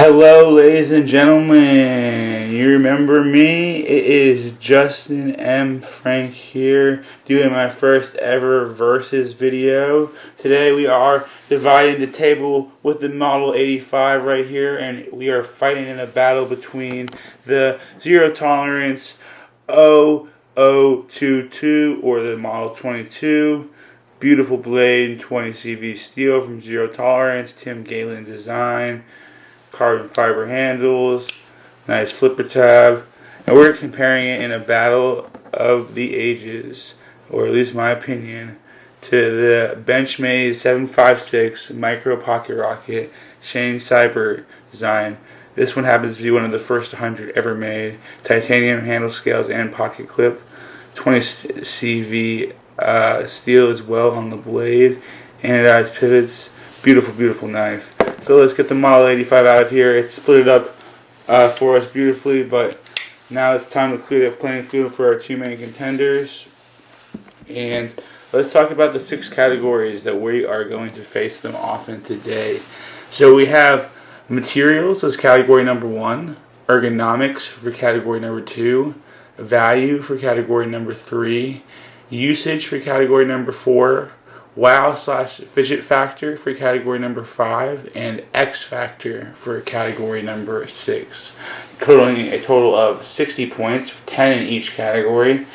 Hello, ladies and gentlemen. You remember me? It is Justin M. Frank here, doing my first ever versus video. Today we are dividing the table with the Model 85 right here, and we are fighting in a battle between the Zero Tolerance 0022 or the Model 22. Beautiful blade, 20 CV steel from Zero Tolerance, Tim Galen design. Carbon fiber handles, nice flipper tab, and we're comparing it in a battle of the ages, or at least my opinion, to the Benchmade 756 micro pocket rocket Shane Cyber design. This one happens to be one of the first 100 ever made. Titanium handle scales and pocket clip, 20 CV steel as well on the blade, anodized pivots. Beautiful, beautiful knife. So let's get the Model 85 out of here. It's split it up for us beautifully, but now it's time to clear the playing field for our two main contenders. And let's talk about the 6 categories that we are going to face them off in today. So we have materials as category number 1, ergonomics for category number 2, value for category number 3, usage for category number 4, wow/fidget factor for category number 5, and X factor for category number 6, totaling a total of 60 points, 10 in each category.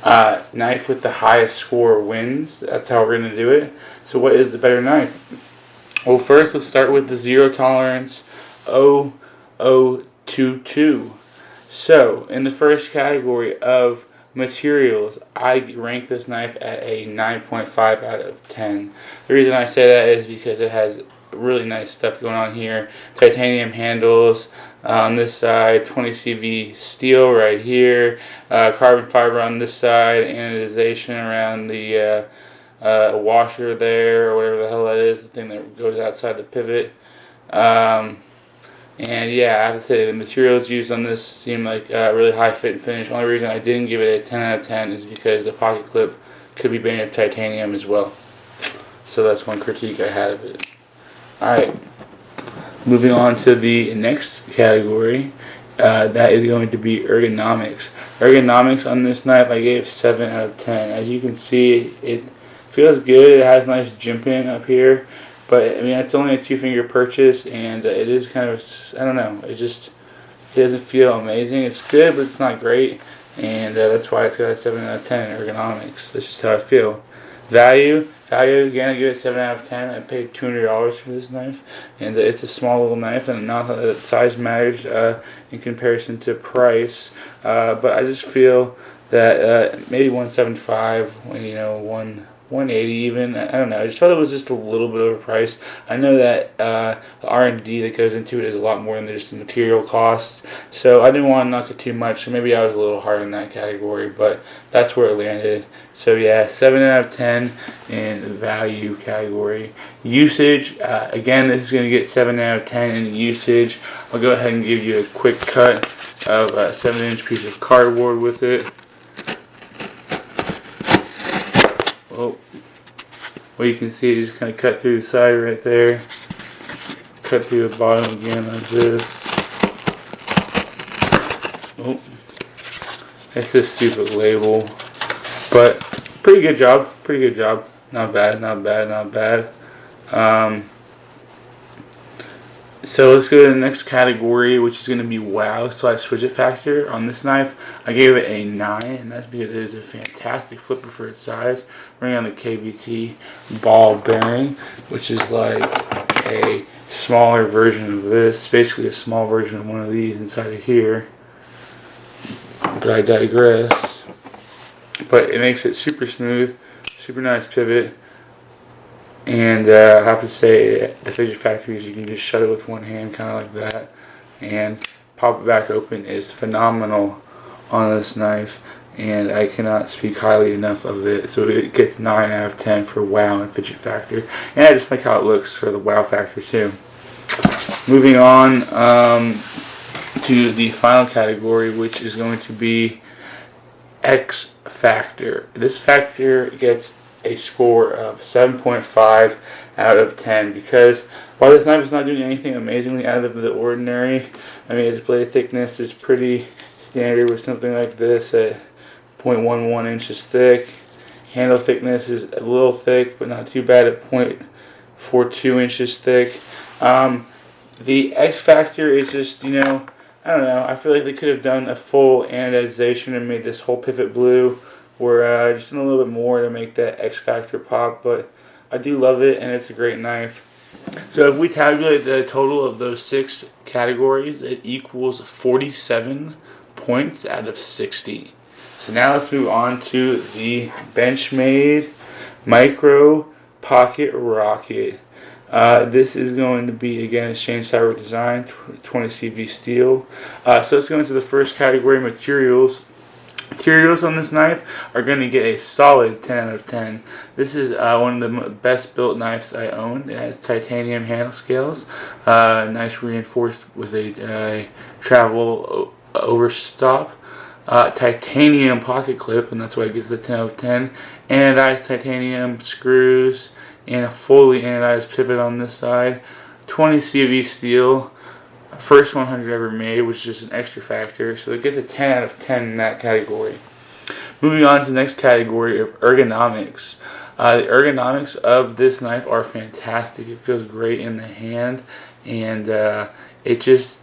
Knife with the highest score wins. That's how we're going to do it. So what is the better knife? Well, first let's start with the Zero Tolerance 0022. So in the first category of materials, I rank this knife at a 9.5 out of 10. The reason I say that is because it has really nice stuff going on here. Titanium handles on this side, 20 CV steel right here, carbon fiber on this side, anodization around the washer there, or whatever the hell that is, the thing that goes outside the pivot. And yeah, I have to say the materials used on this seem like really high fit and finish. Only reason I didn't give it a 10 out of 10 is because the pocket clip could be made of titanium as well. So that's one critique I had of it. Alright, moving on to the next category. That is going to be ergonomics. Ergonomics on this knife I gave 7 out of 10. As you can see, it feels good. It has nice jimping up here. But, I mean, it's only a 2-finger purchase, and it is kind of, I don't know, it doesn't feel amazing. It's good, but it's not great, and that's why it's got a 7 out of 10 in ergonomics. That's just how I feel. Value, again, I give it 7 out of 10. I paid $200 for this knife, and it's a small little knife, and not that size matters in comparison to price, but I just feel that maybe 175, 180 even. I don't know. I just thought it was just a little bit overpriced. I know that the R&D that goes into it is a lot more than just the material costs. So I didn't want to knock it too much. So maybe I was a little hard in that category, but that's where it landed. So yeah, 7 out of 10 in the value category. Usage, again, this is going to get 7 out of 10 in usage. I'll go ahead and give you a quick cut of a 7-inch piece of cardboard with it. Well, you can see it just kind of cut through the side right there. Cut through the bottom again like this. Oh, it's this stupid label. But pretty good job. Pretty good job. Not bad, not bad, not bad. So let's go to the next category, which is going to be wow/fidget factor. On this knife, I gave it a 9, and that's because it is a fantastic flipper for its size. Running on the KVT ball bearing, which is like a smaller version of this. Basically a small version of one of these inside of here. But I digress. But it makes it super smooth, super nice pivot. And I have to say, the fidget factor is you can just shut it with one hand, kind of like that, and pop it back open is phenomenal on this knife, and I cannot speak highly enough of it. So it gets 9 out of 10 for wow and fidget factor, and I just like how it looks for the wow factor too. Moving on to the final category, which is going to be X factor. This factor gets a score of 7.5 out of 10 because while this knife is not doing anything amazingly out of the ordinary, I mean, its blade thickness is pretty standard with something like this at 0.11 inches thick. Handle thickness is a little thick, but not too bad at 0.42 inches thick. The X factor is just, I don't know. I feel like they could have done a full anodization and made this whole pivot blue, or just a little bit more to make that X factor pop. But I do love it, and it's a great knife. So if we tabulate the total of those 6 categories, it equals 47 points out of 60. So now let's move on to the Benchmade Micro Pocket Rocket. This is going to be, again, Shane Cyber design, 20 CV steel. So let's go into the first category, materials. Materials on this knife are going to get a solid 10 out of 10. This is one of the best built knives I own. It has titanium handle scales, nice reinforced with a travel overstop. Titanium pocket clip, and that's why it gets the 10 out of 10. Anodized titanium screws and a fully anodized pivot on this side. 20 CV steel. First 100 ever made, which is just an extra factor. So it gets a 10 out of 10 in that category. Moving on to the next category of ergonomics. The ergonomics of this knife are fantastic. It feels great in the hand, and it just,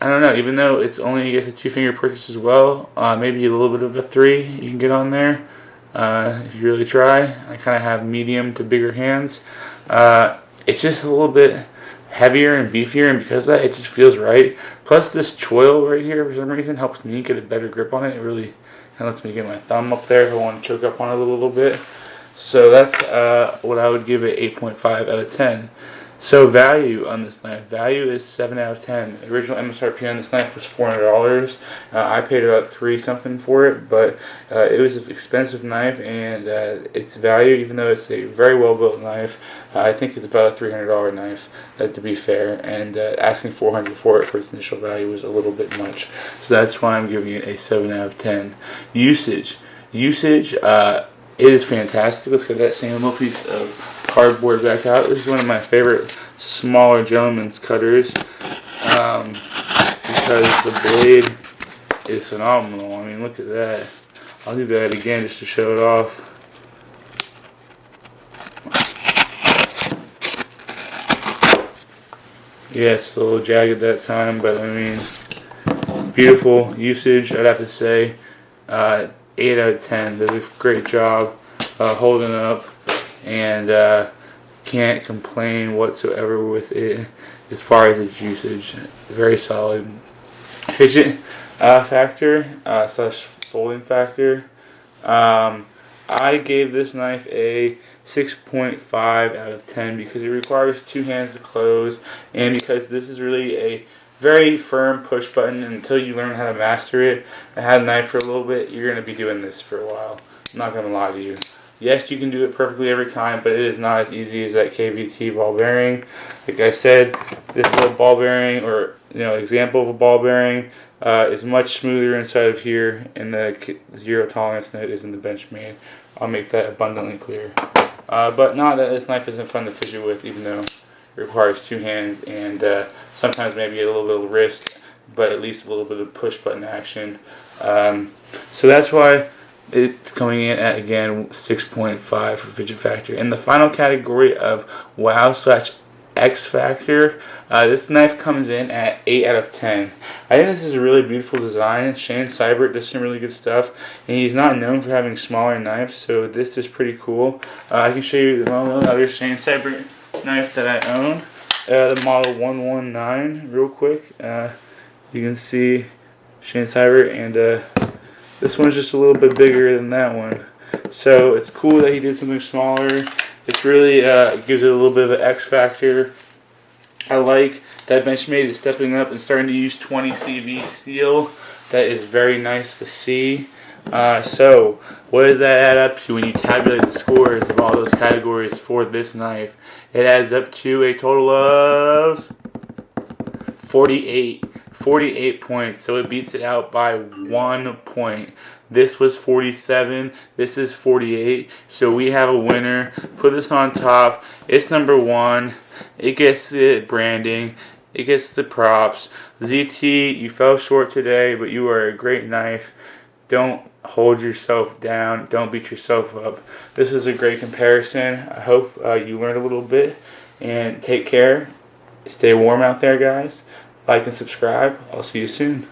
I don't know, even though it's only, I guess, a 2-finger purchase as well, maybe a little bit of a 3 you can get on there if you really try. I kind of have medium to bigger hands. It's just a little bit heavier and beefier, and because of that, it just feels right. Plus, this choil right here, for some reason, helps me get a better grip on it. It really kind of lets me get my thumb up there if I want to choke up on it a little bit. So that's what I would give it, 8.5 out of 10. So value on this knife. Value is 7 out of 10. The original MSRP on this knife was $400. I paid about $3 something for it, but it was an expensive knife, and its value, even though it's a very well built knife, I think it's about a $300 knife, to be fair. And asking $400 for it for its initial value was a little bit much. So that's why I'm giving it a 7 out of 10. Usage. It is fantastic. Let's get that same little piece of cardboard back out. This is one of my favorite smaller gentleman's cutters because the blade is phenomenal. I mean, look at that. I'll do that again just to show it off. Yes, a little jagged that time, but I mean, beautiful usage. I'd have to say 8 out of 10. Does a great job holding up, and can't complain whatsoever with it as far as its usage. Very solid. Fidget factor slash folding factor. I gave this knife a 6.5 out of 10 because it requires 2 hands to close, and because this is really a very firm push button. Until you learn how to master it and have a knife for a little bit, you're going to be doing this for a while. I'm not going to lie to you. Yes, you can do it perfectly every time, but it is not as easy as that KVT ball bearing. Like I said, this is a ball bearing, or example of a ball bearing, is much smoother inside of here in the zero tolerance than it is in the Benchmade. I'll make that abundantly clear. But not that this knife isn't fun to fidget with, even though it requires 2 hands and sometimes maybe a little bit of wrist, but at least a little bit of push button action. So that's why it's coming in at, again, 6.5 for fidget factor. In the final category of wow / X factor, this knife comes in at 8 out of 10. I think this is a really beautiful design. Shane Cyber does some really good stuff, and he's not known for having smaller knives, so this is pretty cool. I can show you another Shane Cyber knife that I own, the model 119, real quick. You can see Shane Cyber, and this one's just a little bit bigger than that one. So it's cool that he did something smaller. It's really gives it a little bit of an X factor. I like that Benchmade is stepping up and starting to use 20 CV steel. That is very nice to see. So what does that add up to when you tabulate the scores of all those categories for this knife? It adds up to a total of 48 48 points, so it beats it out by 1 point. This was 47, this is 48, so we have a winner. Put this on top. It's number 1. It gets the branding. It gets the props. ZT, you fell short today, but you are a great knife. Don't hold yourself down. Don't beat yourself up. This is a great comparison. I hope you learned a little bit. And take care. Stay warm out there, guys. Like and subscribe. I'll see you soon.